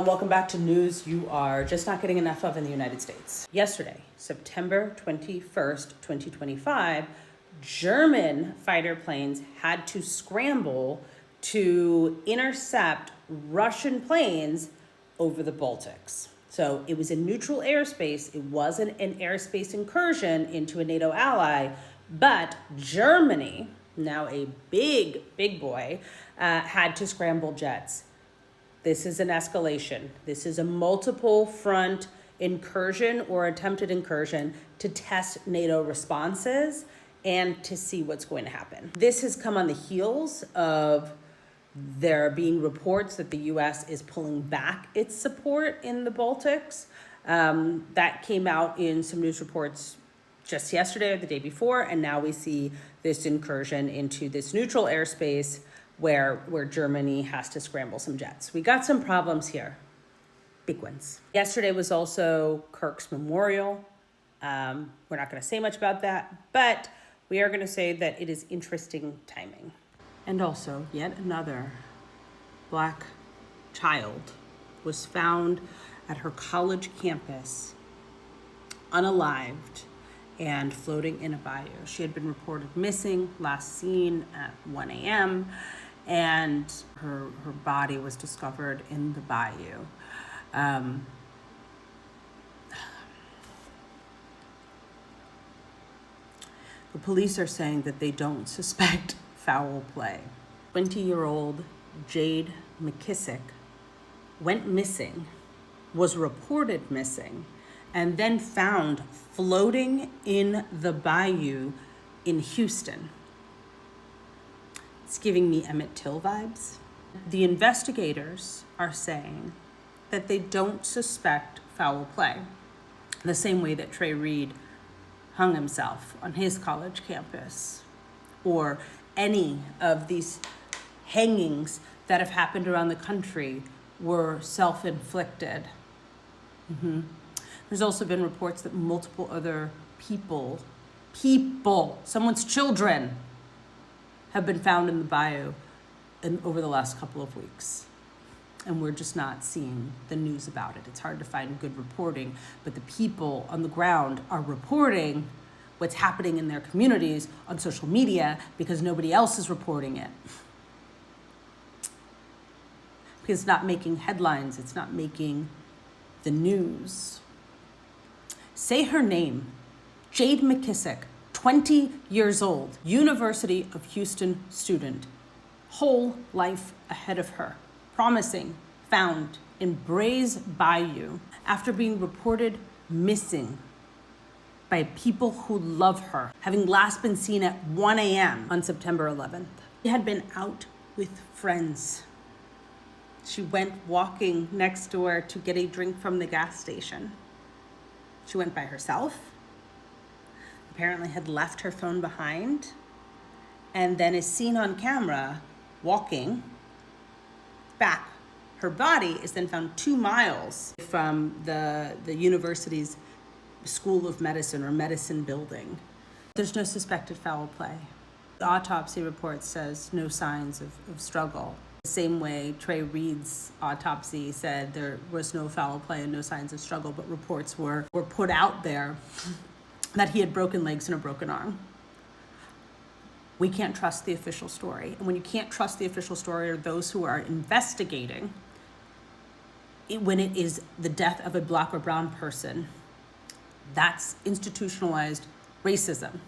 welcome back to news you are just not getting enough of in the United States. Yesterday, September 21st, 2025, German fighter planes had to scramble to intercept Russian planes over the Baltics. So it was in neutral airspace. It wasn't an airspace incursion into a NATO ally, but Germany, now a big boy, had to scramble jets. This is an escalation. This is a multiple front incursion or attempted incursion to test NATO responses and to see what's going to happen. This has come on the heels of there being reports that the U.S. is pulling back its support in the Baltics. That came out in some news reports just yesterday or the day before, and now we see this incursion into this neutral airspace where Germany has to scramble some jets. We got some problems here, big ones. Yesterday was also Kirk's memorial. We're not gonna say much about that, but we are gonna say that it is interesting timing. And also, yet another Black child was found at her college campus, unalived and floating in a bayou. She had been reported missing, last seen at 1 a.m., and her body was discovered in the bayou. The police are saying that they don't suspect foul play. 20-year-old Jade McKissick went missing, was reported missing, and then found floating in the bayou in Houston. It's giving me Emmett Till vibes. The investigators are saying that they don't suspect foul play, the same way that Trey Reed hung himself on his college campus, or any of these hangings that have happened around the country were self-inflicted. There's also been reports that multiple other people, someone's children, have been found in the bayou over the last couple of weeks. And we're just not seeing the news about it. It's hard to find good reporting, but the people on the ground are reporting what's happening in their communities on social media because nobody else is reporting it. Because it's not making headlines, it's not making the news. Say her name, Jade McKissick, 20 years old, University of Houston student, whole life ahead of her, promising, found in Bray's Bayou after being reported missing by people who love her, having last been seen at 1 a.m. on September 11th. She had been out with friends. She went walking next door to get a drink from the gas station. She went by herself, apparently had left her phone behind, and then is seen on camera walking back. Her body is then found 2 miles from the university's School of Medicine or medicine building. There's no suspected foul play. The autopsy report says no signs of struggle. The same way Trey Reed's autopsy said there was no foul play and no signs of struggle, but reports were put out there that he had broken legs and a broken arm. We can't trust the official story. And when you can't trust the official story or those who are investigating, when it is the death of a Black or brown person, that's institutionalized racism.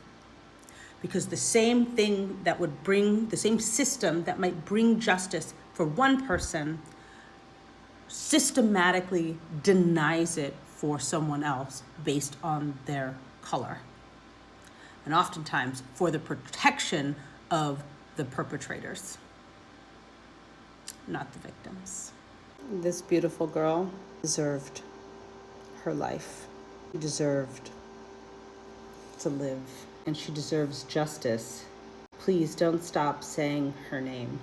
Because the same thing that would bring, the same system that might bring justice for one person systematically denies it for someone else based on their color. And oftentimes for the protection of the perpetrators, not the victims. This beautiful girl deserved her life. She deserved to live, and she deserves justice. Please don't stop saying her name.